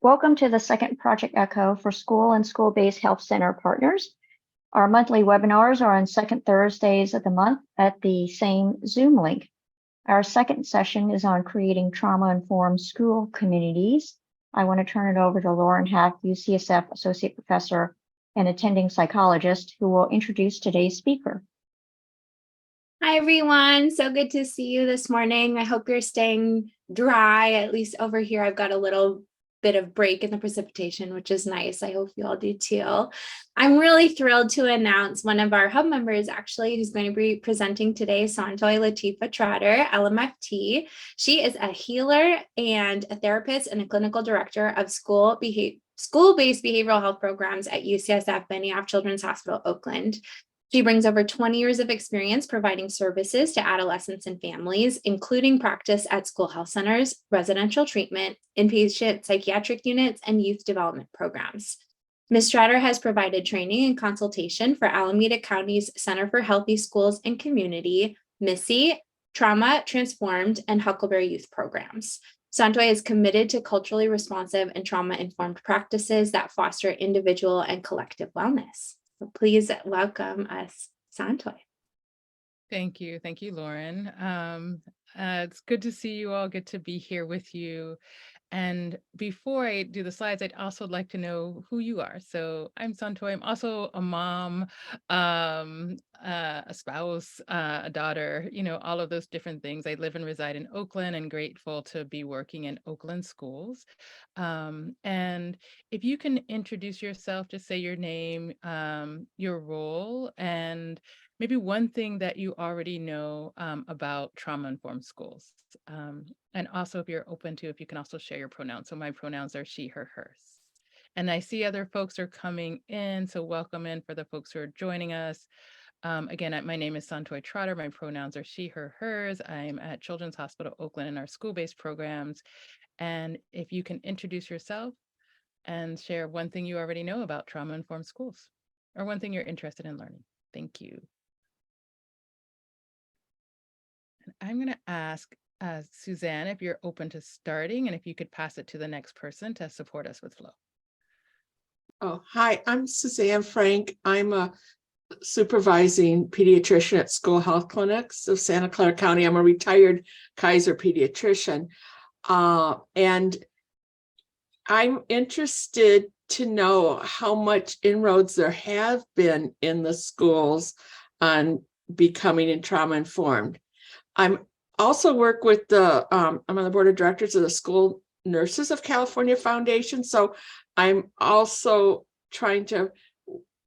Welcome to the second Project Echo for school and school-based health center partners. Our monthly webinars are on second Thursdays of the month at the same Zoom link. Our second session is on creating trauma-informed school communities. I want to turn it over to Lauren Hack, UCSF Associate Professor and attending psychologist, who will introduce today's speaker. Hi, everyone. So good to see you this morning. I hope you're staying dry. At least over here, I've got a little bit of break in the precipitation, which is nice. I hope you all do too. I'm really thrilled to announce one of our hub members, actually, who's going to be presenting today, Saun-Toy Trotter, LMFT. She is a healer and a therapist and a clinical director of school-based behavioral health programs at UCSF Benioff Children's Hospital, Oakland. She brings over 20 years of experience providing services to adolescents and families, including practice at school health centers, residential treatment, inpatient psychiatric units, and youth development programs. Ms. Trotter has provided training and consultation for Alameda County's Center for Healthy Schools and Community, MISSY, Trauma Transformed, and Huckleberry Youth programs. Saun-Toy is committed to culturally responsive and trauma-informed practices that foster individual and collective wellness. So please welcome us, Saun-Toy. Thank you, Lauren. It's good to see you all, good to be here with you. And before I do the slides, I'd also like to know who you are. So I'm Saun-Toy. I'm also a mom, a spouse, a daughter, all of those different things. I live and reside in Oakland and grateful to be working in Oakland schools. And if you can introduce yourself, just say your name, your role, and maybe one thing that you already know about trauma-informed schools. And also, if you're open to, if you can also share your pronouns. So my pronouns are she, her, hers. And I see other folks are coming in, so welcome in for the folks who are joining us. Again, my name is Saun-Toy Trotter. My pronouns are she, her, hers. I'm at Children's Hospital Oakland in our school-based programs. And if you can introduce yourself and share one thing you already know about trauma-informed schools, or one thing you're interested in learning. Thank you. And I'm going to ask Suzanne, if you're open to starting, and if you could pass it to the next person to support us with flow. Oh, hi, I'm Suzanne Frank. I'm a supervising pediatrician at school health clinics of Santa Clara County. I'm a retired Kaiser pediatrician. And I'm interested to know how much inroads there have been in the schools on becoming trauma-informed. I'm also work with I'm on the board of directors of the School Nurses of California Foundation. So I'm also trying to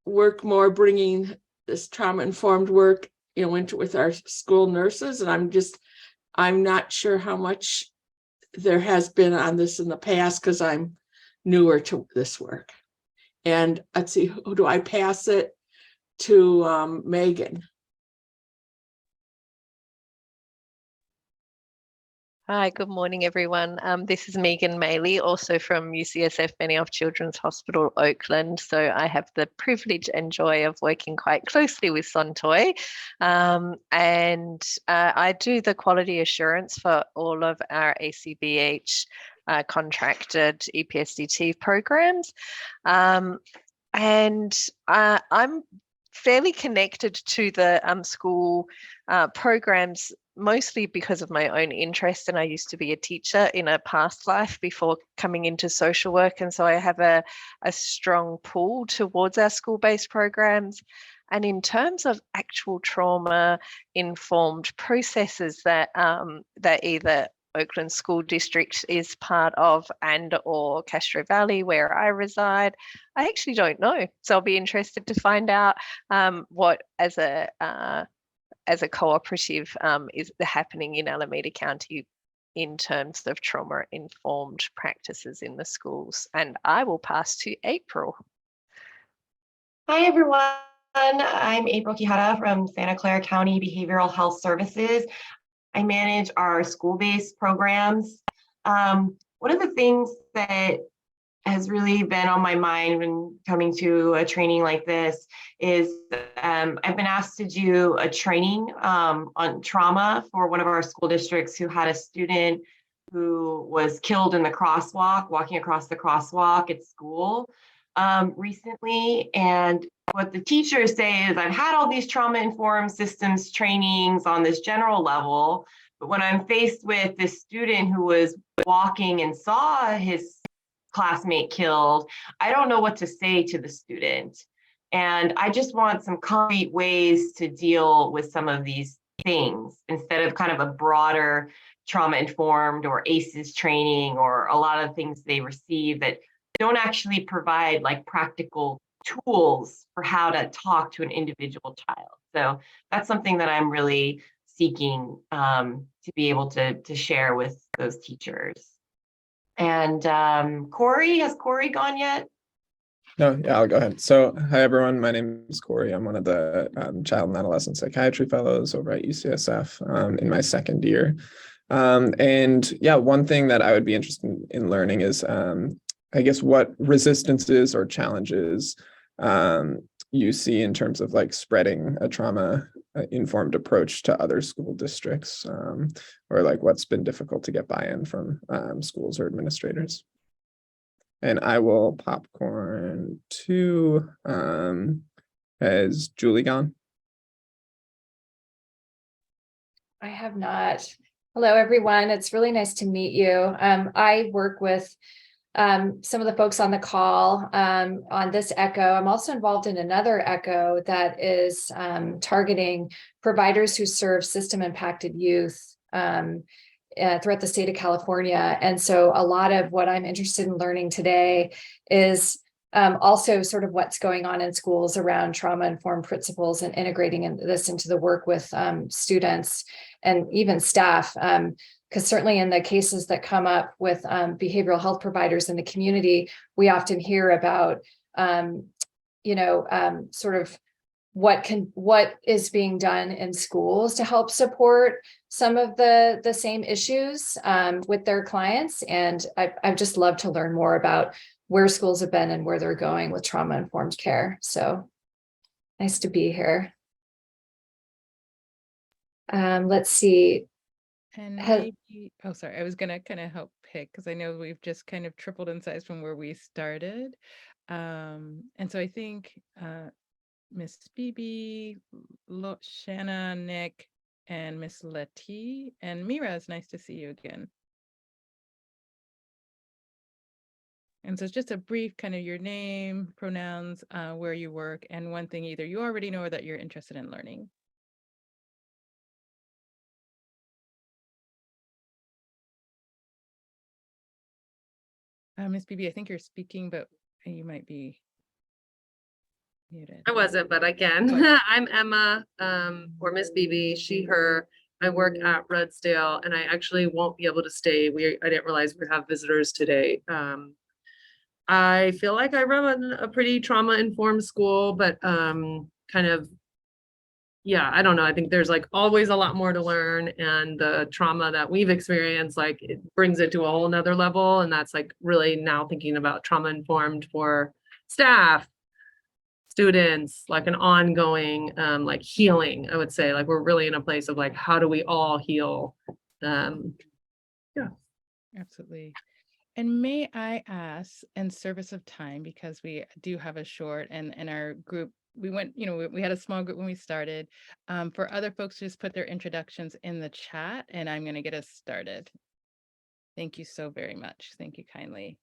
work more, bringing this trauma-informed work, into with our school nurses. And I'm not sure how much there has been on this in the past because I'm newer to this work. And let's see, who do I pass it to? Megan. Hi, good morning, everyone. This is Megan Maley, also from UCSF Benioff Children's Hospital, Oakland. So I have the privilege and joy of working quite closely with Saun-Toy. And I do the quality assurance for all of our ACBH contracted EPSDT programs. And I'm fairly connected to the school programs, mostly because of my own interest, and I used to be a teacher in a past life before coming into social work, and so I have a strong pull towards our school-based programs. And in terms of actual trauma-informed processes that either Oakland School District is part of and or Castro Valley, where I reside, I actually don't know. So I'll be interested to find out what, as a cooperative, is happening in Alameda County in terms of trauma-informed practices in the schools. And I will pass to April. Hi, everyone. I'm April Quijada from Santa Clara County Behavioral Health Services. I manage our school-based programs. One of the things that has really been on my mind when coming to a training like this is I've been asked to do a training on trauma for one of our school districts who had a student who was killed in the crosswalk, walking across the crosswalk at school recently. And what the teachers say is, I've had all these trauma-informed systems trainings on this general level, but when I'm faced with this student who was walking and saw his classmate killed, I don't know what to say to the student. And I just want some concrete ways to deal with some of these things instead of kind of a broader trauma-informed or ACEs training or a lot of things they receive that don't actually provide like practical tools for how to talk to an individual child. So that's something that I'm really seeking to be able to share with those teachers. And Corey, has Corey gone yet? No, yeah, I'll go ahead. So, hi everyone. My name is Corey. I'm one of the Child and Adolescent Psychiatry Fellows over at UCSF in my second year. And yeah, one thing that I would be interested in learning is, I guess, what resistances or challenges you see in terms of like spreading a trauma-informed approach to other school districts, or like what's been difficult to get buy-in from schools or administrators. And I will popcorn to, has Julie gone? I have not. Hello, everyone. It's really nice to meet you. I work with some of the folks on the call on this ECHO. I'm also involved in another ECHO that is targeting providers who serve system impacted youth throughout the state of California. And so a lot of what I'm interested in learning today is also sort of what's going on in schools around trauma-informed principles and integrating this into the work with students and even staff. Because certainly in the cases that come up with behavioral health providers in the community, we often hear about, sort of what is being done in schools to help support some of the same issues with their clients. And I'd just love to learn more about where schools have been and where they're going with trauma-informed care. So nice to be here. Let's see. And maybe, oh, sorry, I was gonna kind of help pick because I know we've just kind of tripled in size from where we started. And so I think Miss Bibi, Shanna, Nick, and Miss Letty, and Mira, it's nice to see you again. And so it's just a brief kind of your name, pronouns, where you work, and one thing either you already know or that you're interested in learning. Miss Bibi, I think you're speaking, but you might be muted. I wasn't, but I can. I'm Emma, or Miss Bibi, she, her. I work at Redesdale, and I actually won't be able to stay. I didn't realize we have visitors today. I feel like I run a pretty trauma-informed school, but kind of, yeah, I don't know. I think there's like always a lot more to learn, and the trauma that we've experienced, like it brings it to a whole nother level. And that's like really now thinking about trauma-informed for staff, students, like an ongoing like healing. I would say like we're really in a place of like, how do we all heal? Yeah. Absolutely. And may I ask, in service of time, because we do have a short and in our group, we went, we had a small group when we started, for other folks to just put their introductions in the chat, and I'm going to get us started. Thank you so very much. Thank you kindly.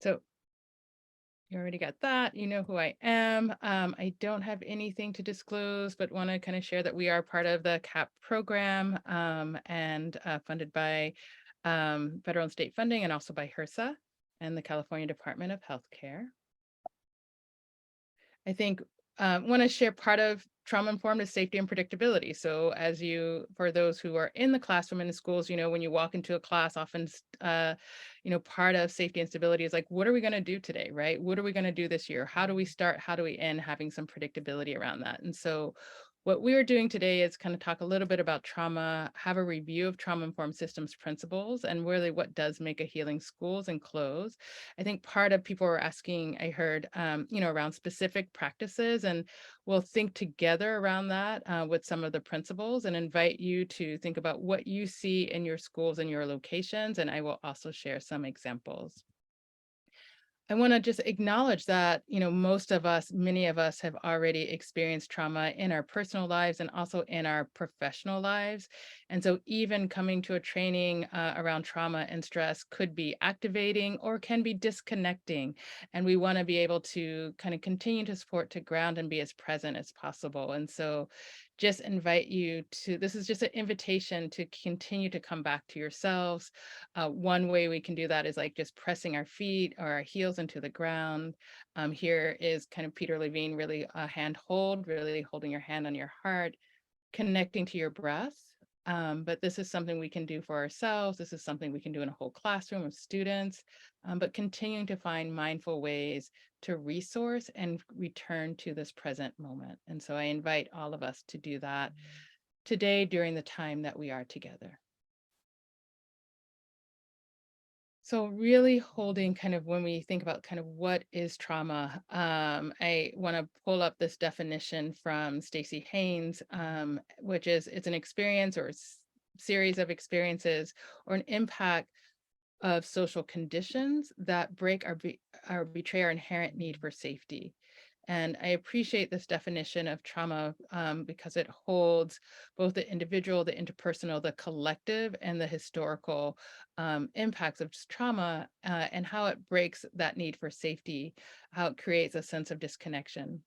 So you already got that. You know who I am. I don't have anything to disclose, but want to kind of share that we are part of the CAP program and funded by federal and state funding, and also by HRSA and the California Department of Healthcare. I think want to share part of trauma-informed is safety and predictability. So for those who are in the classroom in the schools, when you walk into a class, often, part of safety and stability is like, what are we going to do today, right? What are we going to do this year? How do we start? How do we end? Having some predictability around that. And so What we're doing today is kind of talk a little bit about trauma, have a review of trauma-informed systems principles, and really what does make a healing schools and close. I think part of people were asking, I heard, around specific practices, and we'll think together around that with some of the principles and invite you to think about what you see in your schools and your locations, and I will also share some examples. I want to just acknowledge that, most of us, many of us have already experienced trauma in our personal lives and also in our professional lives. And so even coming to a training around trauma and stress could be activating or can be disconnecting. And we want to be able to kind of continue to support, to ground and be as present as possible. And so just invite you to, this is just an invitation to continue to come back to yourselves. One way we can do that is like just pressing our feet or our heels into the ground. Here is kind of Peter Levine, really a hand hold, really holding your hand on your heart, connecting to your breath. But this is something we can do for ourselves. This is something we can do in a whole classroom of students, but continuing to find mindful ways to resource and return to this present moment. And so I invite all of us to do that today during the time that we are together. So really holding kind of when we think about kind of what is trauma, I want to pull up this definition from Stacey Haynes, which is it's an experience or series of experiences or an impact of social conditions that break or betray our inherent need for safety. And I appreciate this definition of trauma because it holds both the individual, the interpersonal, the collective, and the historical impacts of trauma and how it breaks that need for safety, how it creates a sense of disconnection.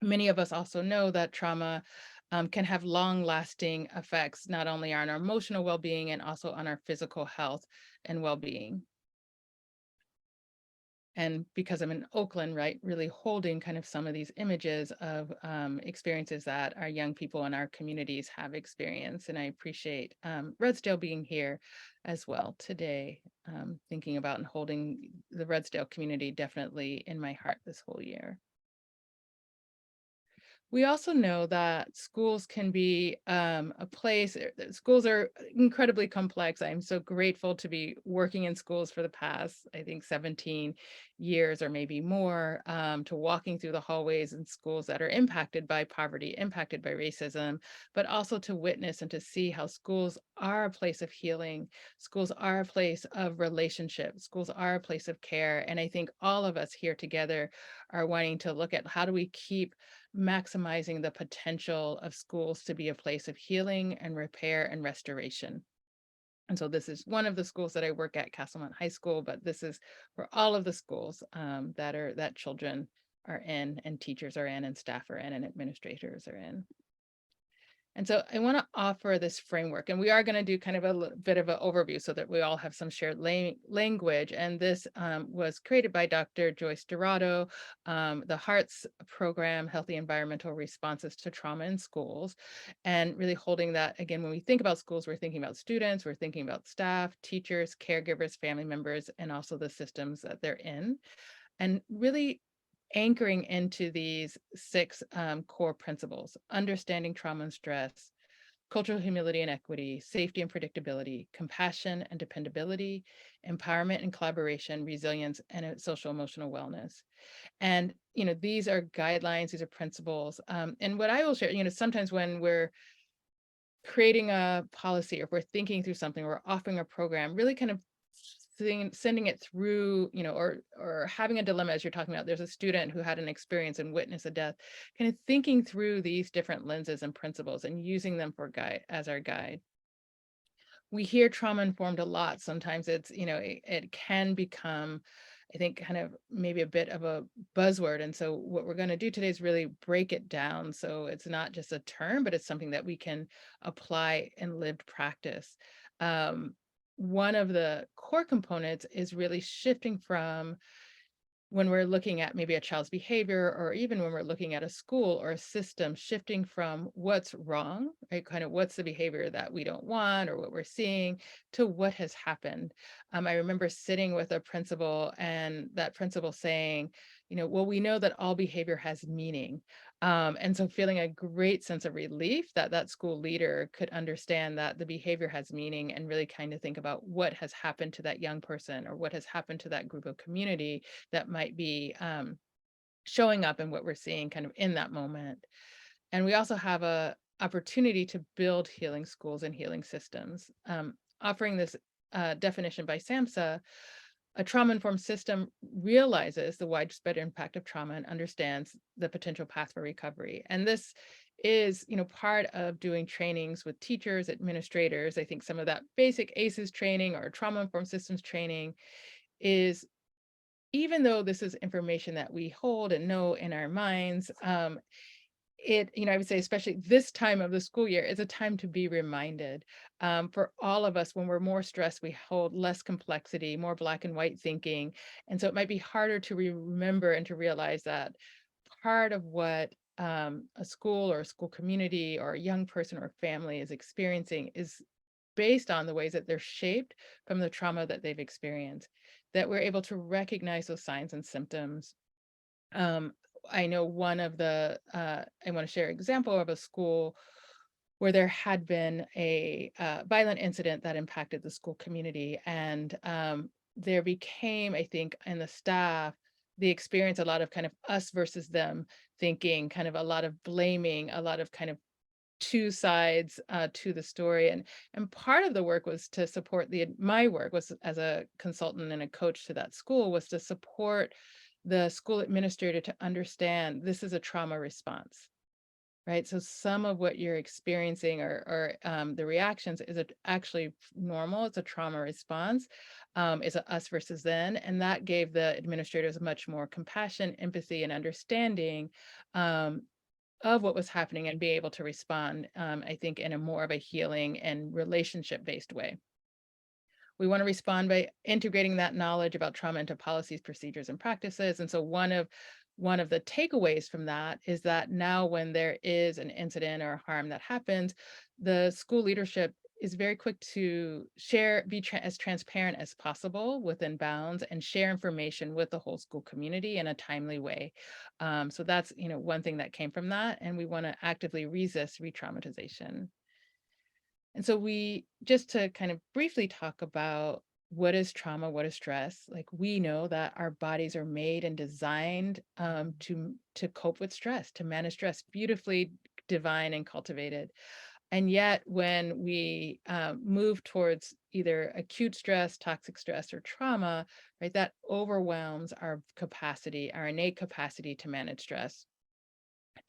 Many of us also know that trauma can have long-lasting effects, not only on our emotional well-being and also on our physical health and well-being. And because I'm in Oakland, right, really holding kind of some of these images of experiences that our young people in our communities have experienced. And I appreciate Redstale being here as well today, thinking about and holding the Redstale community definitely in my heart this whole year. We also know that schools can be a place, schools are incredibly complex. I'm so grateful to be working in schools for the past, I think, 17 years or maybe more, to walking through the hallways in schools that are impacted by poverty, impacted by racism, but also to witness and to see how schools are a place of healing. Schools are a place of relationship. Schools are a place of care. And I think all of us here together are wanting to look at how do we keep maximizing the potential of schools to be a place of healing and repair and restoration. And so this is one of the schools that I work at, Castlemont High School, but this is for all of the schools that children are in and teachers are in and staff are in and administrators are in. And so I want to offer this framework, and we are going to do kind of a bit of an overview so that we all have some shared language. And this was created by Dr. Joyce Dorado, the HEARTS program, Healthy Environmental Responses to Trauma in Schools, and really holding that, again, when we think about schools, we're thinking about students, we're thinking about staff, teachers, caregivers, family members, and also the systems that they're in. And really anchoring into these 6 core principles: understanding trauma and stress, cultural humility and equity, safety and predictability, compassion and dependability, empowerment and collaboration, resilience, and social emotional wellness. And, these are guidelines, these are principles. And what I will share, sometimes when we're creating a policy or if we're thinking through something, or offering a program, really kind of sending it through, or having a dilemma, as you're talking about, there's a student who had an experience and witnessed a death, kind of thinking through these different lenses and principles and using them as our guide. We hear trauma informed a lot. Sometimes it's, it can become, I think, kind of maybe a bit of a buzzword. And so what we're going to do today is really break it down. So it's not just a term, but it's something that we can apply in lived practice. One of the core components is really shifting from, when we're looking at maybe a child's behavior, or even when we're looking at a school or a system, shifting from what's wrong, right, kind of what's the behavior that we don't want or what we're seeing, to what has happened. I remember sitting with a principal, and that principal saying, well, we know that all behavior has meaning, And so feeling a great sense of relief that that school leader could understand that the behavior has meaning and really kind of think about what has happened to that young person or what has happened to that group of community that might be showing up in what we're seeing kind of in that moment. And we also have a opportunity to build healing schools and healing systems. Offering this definition by SAMHSA, a trauma-informed system realizes the widespread impact of trauma and understands the potential path for recovery. And this is, part of doing trainings with teachers, administrators. I think some of that basic ACEs training or trauma-informed systems training is, even though this is information that we hold and know in our minds, I would say, especially this time of the school year, is a time to be reminded. For all of us, when we're more stressed, we hold less complexity, more black and white thinking. And so it might be harder to remember and to realize that part of what a school or a school community or a young person or family is experiencing is based on the ways that they're shaped from the trauma that they've experienced, that we're able to recognize those signs and symptoms. I know one of the, I want to share an example of a school where there had been a violent incident that impacted the school community. And there became, I think, in the staff, the experience, a lot of kind of us versus them thinking, kind of a lot of blaming, a lot of kind of two sides to the story. And part of the work was to support my work was as a consultant and a coach to that school was to support the school administrator to understand this is a trauma response, right? So some of what you're experiencing or the reactions is actually normal. It's a trauma response. It's a us versus them. And that gave the administrators much more compassion, empathy, and understanding of what was happening and be able to respond, I think, in a more of a healing and relationship-based way. We want to respond by integrating that knowledge about trauma into policies, procedures, and practices. And so one of the takeaways from that is that now when there is an incident or harm that happens, the school leadership is very quick to share, as transparent as possible within bounds and share information with the whole school community in a timely way. So that's, one thing that came from that. And we want to actively resist re-traumatization. And so just to kind of briefly talk about what is trauma, what is stress, like we know that our bodies are made and designed to cope with stress, to manage stress, beautifully divine and cultivated. And yet when we move towards either acute stress, toxic stress, or trauma, right, that overwhelms our capacity, our innate capacity to manage stress.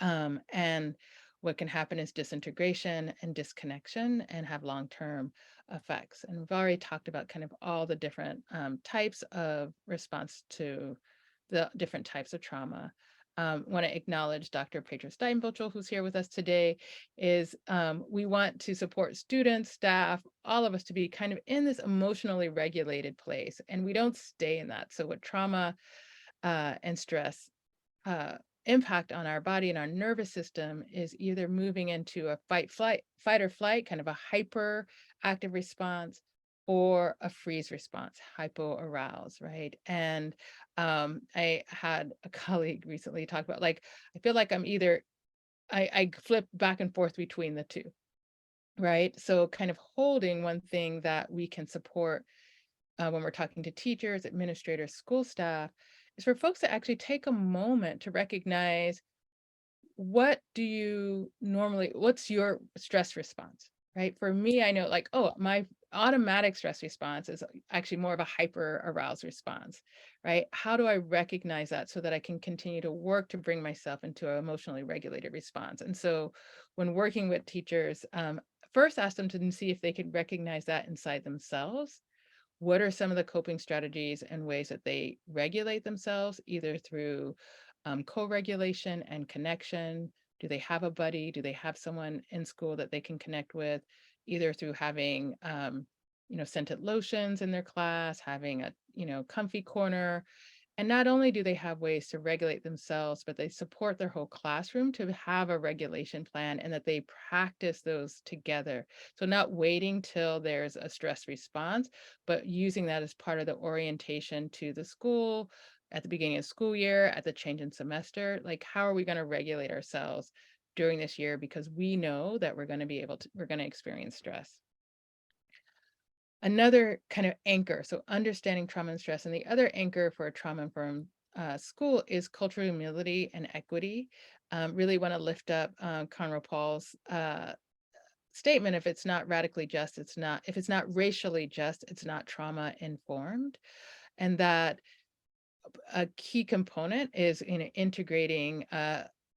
And what can happen is disintegration and disconnection and have long-term effects. And we've already talked about kind of all the different types of response to the different types of trauma. Want to acknowledge Dr. Petra Steinbuchel, who's here with us today, is we want to support students, staff, all of us to be kind of in this emotionally regulated place. And we don't stay in that. So what trauma and stress impact on our body and our nervous system is either moving into a fight or flight, kind of a hyperactive response, or a freeze response, hypoaroused, right? And I had a colleague recently talk about, like, I feel like I flip back and forth between the two, right? So kind of holding one thing that we can support when we're talking to teachers, administrators, school staff, is for folks to actually take a moment to recognize what's your stress response, right? For me, I know, like, oh, my automatic stress response is actually more of a hyper aroused response, right? How do I recognize that so that I can continue to work to bring myself into an emotionally regulated response? And so when working with teachers, first ask them to see if they can recognize that inside themselves. What are some of the coping strategies and ways that they regulate themselves, either through co-regulation and connection? Do they have a buddy? Do they have someone in school that they can connect with, either through having, scented lotions in their class, having a, comfy corner? And not only do they have ways to regulate themselves, but they support their whole classroom to have a regulation plan and that they practice those together. So not waiting till there's a stress response, but using that as part of the orientation to the school at the beginning of school year, at the change in semester, like how are we going to regulate ourselves during this year? Because we know that we're going to experience stress. Another kind of anchor, so understanding trauma and stress, and the other anchor for a trauma-informed school is cultural humility and equity. Really want to lift up Conroe Paul's statement: if it's not radically just, if it's not racially just, it's not trauma informed. And that a key component is integrating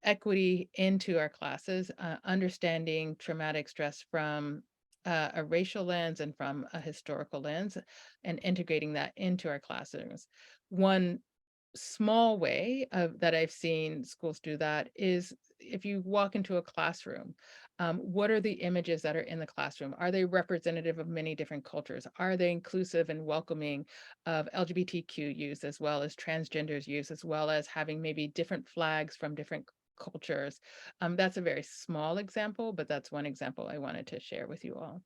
equity into our classes, understanding traumatic stress from a racial lens and from a historical lens, and integrating that into our classrooms. One small way that I've seen schools do that is if you walk into a classroom, what are the images that are in the classroom? Are they representative of many different cultures? Are they inclusive and welcoming of LGBTQ youth as well as transgenders youth, as well as having maybe different flags from different cultures? That's a very small example, but that's one example I wanted to share with you all.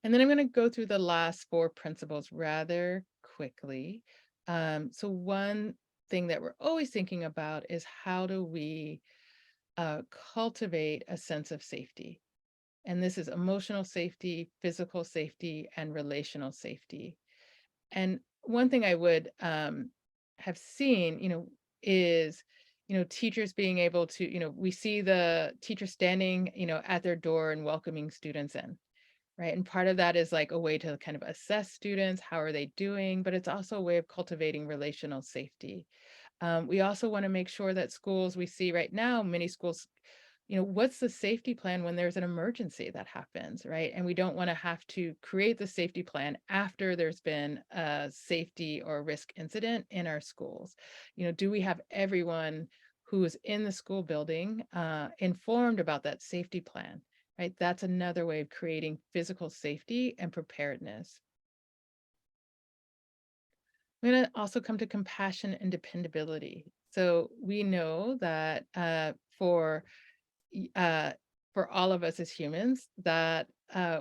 And then I'm going to go through the last 4 principles rather quickly. So one thing that we're always thinking about is how do we cultivate a sense of safety? And this is emotional safety, physical safety, and relational safety. And one thing I would have seen, is, teachers being able to, we see the teacher standing, at their door and welcoming students in. Right. And part of that is like a way to kind of assess students, how are they doing? But it's also a way of cultivating relational safety. We also want to make sure that schools, we see right now, many schools, what's the safety plan when there's an emergency that happens, right? And we don't want to have to create the safety plan after there's been a safety or risk incident in our schools. Do we have everyone who is in the school building informed about that safety plan? Right, that's another way of creating physical safety and preparedness. I'm going to also come to compassion and dependability. So we know that for all of us as humans, that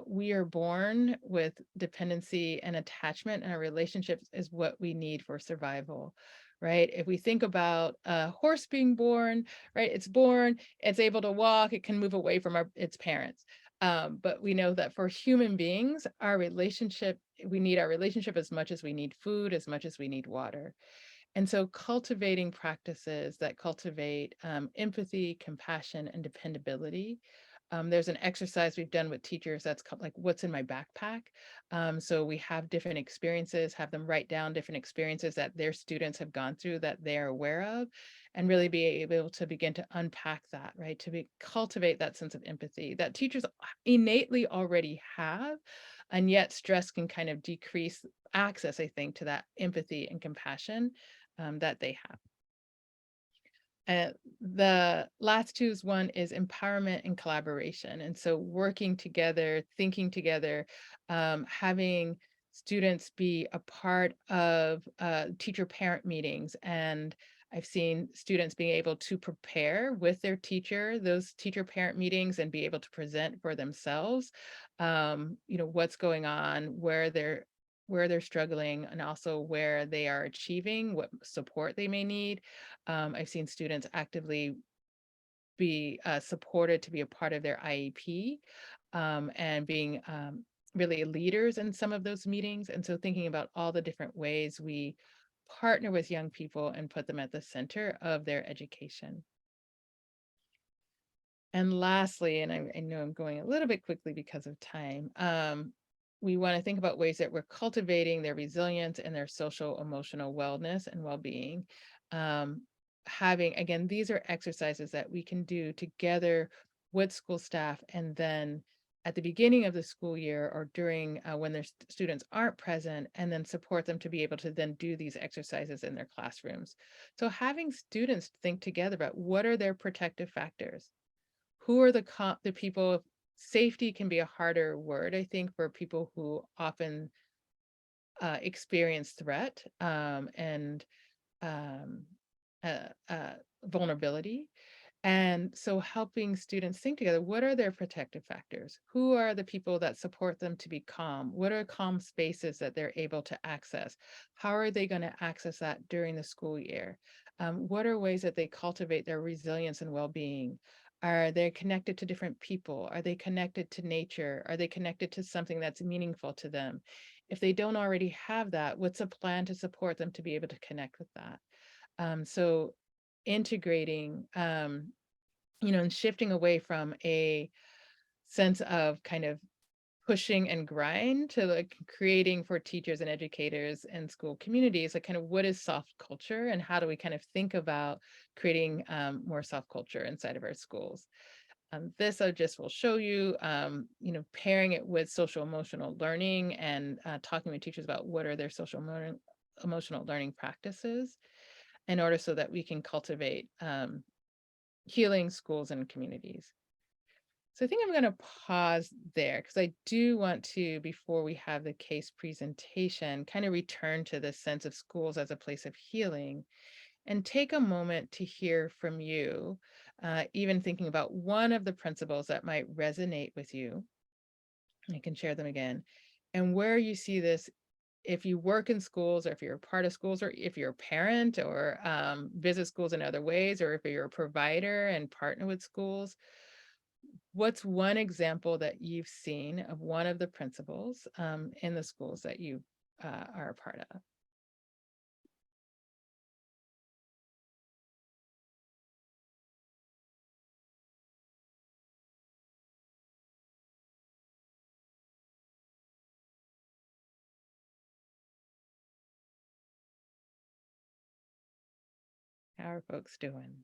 we are born with dependency and attachment, and our relationships is what we need for survival. Right? If we think about a horse being born, right? It's born, it's able to walk, it can move away from its parents. But we know that for human beings, we need our relationship as much as we need food, as much as we need water. And so cultivating practices that cultivate empathy, compassion, and dependability. There's an exercise we've done with teachers that's called like, what's in my backpack? So we have different experiences, have them write down different experiences that their students have gone through that they're aware of, and really be able to begin to unpack that, right? To cultivate that sense of empathy that teachers innately already have, and yet stress can kind of decrease access, I think, to that empathy and compassion that they have. The last two is one is empowerment and collaboration. And so working together, thinking together, having students be a part of teacher-parent meetings. And I've seen students being able to prepare with their teacher, those teacher-parent meetings, and be able to present for themselves, what's going on, where they're struggling, and also where they are achieving, what support they may need. I've seen students actively be supported to be a part of their IEP, and being really leaders in some of those meetings. And so thinking about all the different ways we partner with young people and put them at the center of their education. And lastly, and I know I'm going a little bit quickly because of time, we want to think about ways that we're cultivating their resilience and their social emotional wellness and well-being. Again, these are exercises that we can do together with school staff, and then at the beginning of the school year or during when their students aren't present, and then support them to be able to then do these exercises in their classrooms. So having students think together about what are their protective factors, who are the people. Safety can be a harder word, I think, for people who often experience threat and vulnerability. And so helping students think together, what are their protective factors? Who are the people that support them to be calm? What are calm spaces that they're able to access? How are they going to access that during the school year? What are ways that they cultivate their resilience and well-being? Are they connected to different people? Are they connected to nature? Are they connected to something that's meaningful to them? If they don't already have that, what's a plan to support them to be able to connect with that? So integrating, and shifting away from a sense of kind of pushing and grind to like creating for teachers and educators and school communities, like kind of what is soft culture and how do we kind of think about creating more soft culture inside of our schools. This I just will show you, pairing it with social emotional learning and talking with teachers about what are their emotional learning practices in order so that we can cultivate healing schools and communities. So I think I'm going to pause there because I do want to, before we have the case presentation, kind of return to this sense of schools as a place of healing and take a moment to hear from you, even thinking about one of the principles that might resonate with you. I can share them again. And where you see this, if you work in schools, or if you're a part of schools, or if you're a parent, or visit schools in other ways, or if you're a provider and partner with schools, what's one example that you've seen of one of the principles in the schools that you are a part of? How are folks doing?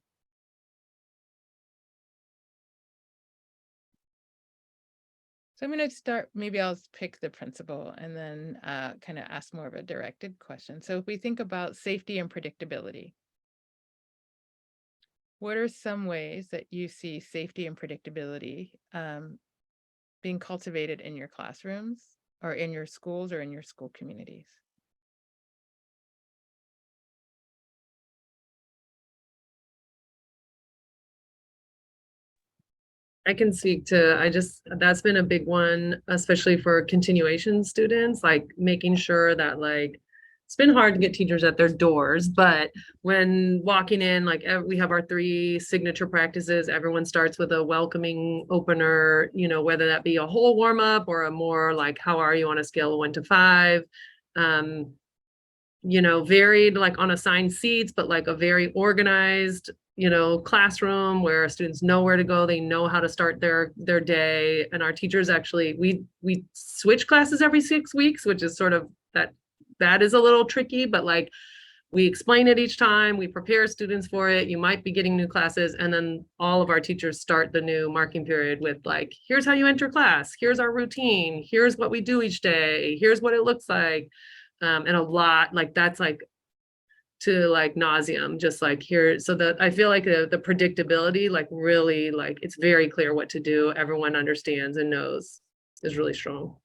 So I'm going to start, maybe I'll pick the principle and then kind of ask more of a directed question. So if we think about safety and predictability, what are some ways that you see safety and predictability being cultivated in your classrooms or in your schools or in your school communities? I can speak to, that's been a big one, especially for continuation students, like making sure that like, it's been hard to get teachers at their doors, but when walking in, like we have our 3 signature practices, everyone starts with a welcoming opener, whether that be a whole warm up or a more like, how are you on a scale of 1 to 5? Varied like on assigned seats, but like a very organized, classroom where students know where to go, they know how to start their day. And our teachers actually, we switch classes every 6 weeks, which is sort of that is a little tricky, but like we explain it each time, we prepare students for it. You might be getting new classes, and then all of our teachers start the new marking period with like, here's how you enter class, here's our routine, here's what we do each day, here's what it looks like. And a lot like that's like to like nauseum, just like here, so that I feel like the predictability, like really like it's very clear what to do, everyone understands and knows, is really strong.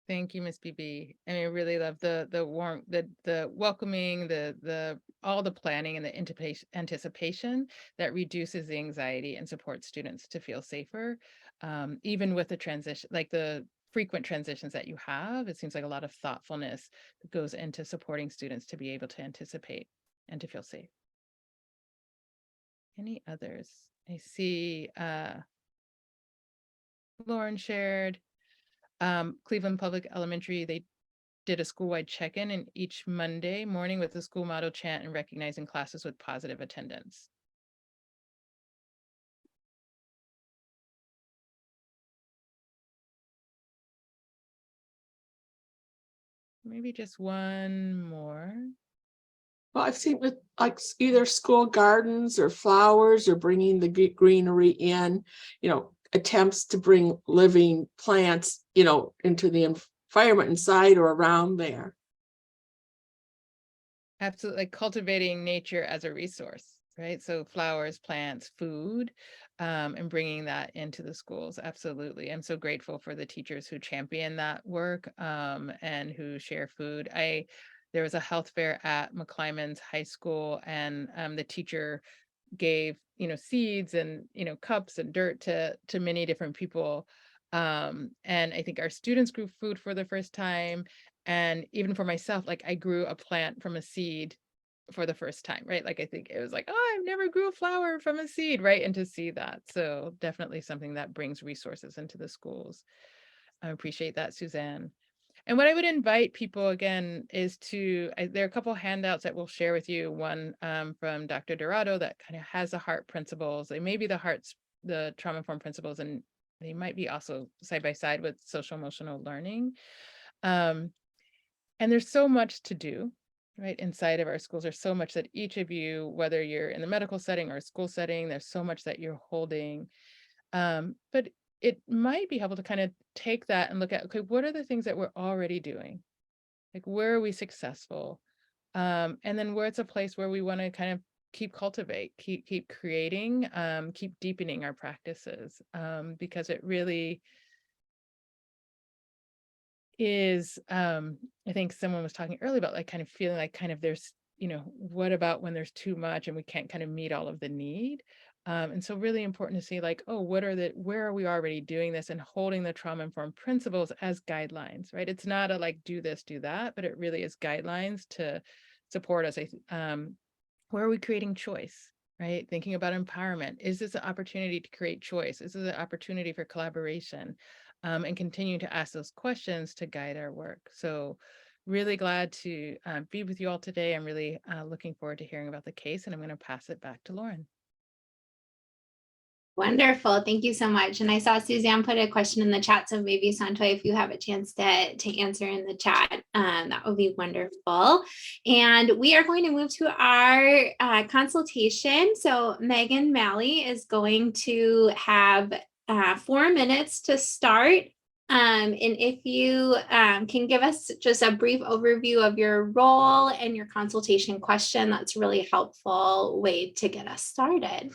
Thank you, Ms. BB. I mean, I really love the warm, the welcoming, the all the planning and the anticipation that reduces the anxiety and supports students to feel safer, even with the transition, like the frequent transitions that you have. It seems like a lot of thoughtfulness goes into supporting students to be able to anticipate and to feel safe. Any others? I see Lauren shared. Cleveland Public Elementary, they did a school-wide check-in and each Monday morning with the school motto chant and recognizing classes with positive attendance. Maybe just one more. Well, I've seen with like either school gardens or flowers or bringing the greenery in, attempts to bring living plants, into the environment inside or around there. Absolutely, like cultivating nature as a resource, right? So flowers, plants, food, and bringing that into the schools. Absolutely. I'm so grateful for the teachers who champion that work and who share food. There was a health fair at McClymonds High School, and the teacher gave, seeds and, cups and dirt to many different people. And I think our students grew food for the first time. And even for myself, like I grew a plant from a seed for the first time, right? Like I think it was like, oh, I've never grew a flower from a seed, right? And to see that. So definitely something that brings resources into the schools. I appreciate that, Suzanne. And what I would invite people again is there are a couple handouts that we'll share with you. One from Dr. Dorado that kind of has the heart principles. They may be the trauma-informed principles, and they might be also side by side with social emotional learning. And there's so much to do, right? Inside of our schools, there's so much that each of you, whether you're in the medical setting or a school setting, there's so much that you're holding. But it might be helpful to kind of take that and look at, okay, what are the things that we're already doing? Like, where are we successful? And then where it's a place where we want to kind of keep creating, keep deepening our practices, because it really is, I think someone was talking earlier about like kind of feeling like kind of there's, what about when there's too much and we can't kind of meet all of the need? And so really important to see like, oh, where are we already doing this and holding the trauma-informed principles as guidelines, right? It's not a like, do this, do that, but it really is guidelines to support us. Where are we creating choice, right? Thinking about empowerment. Is this an opportunity to create choice? Is this an opportunity for collaboration? And continue to ask those questions to guide our work. So really glad to be with you all today. I'm really looking forward to hearing about the case, and I'm going to pass it back to Lauren. Wonderful. Thank you so much. And I saw Suzanne put a question in the chat. So maybe Saun-Toy, if you have a chance to answer in the chat, that would be wonderful. And we are going to move to our consultation. So Megan Malley is going to have 4 minutes to start. And if you can give us just a brief overview of your role and your consultation question, that's a really helpful way to get us started.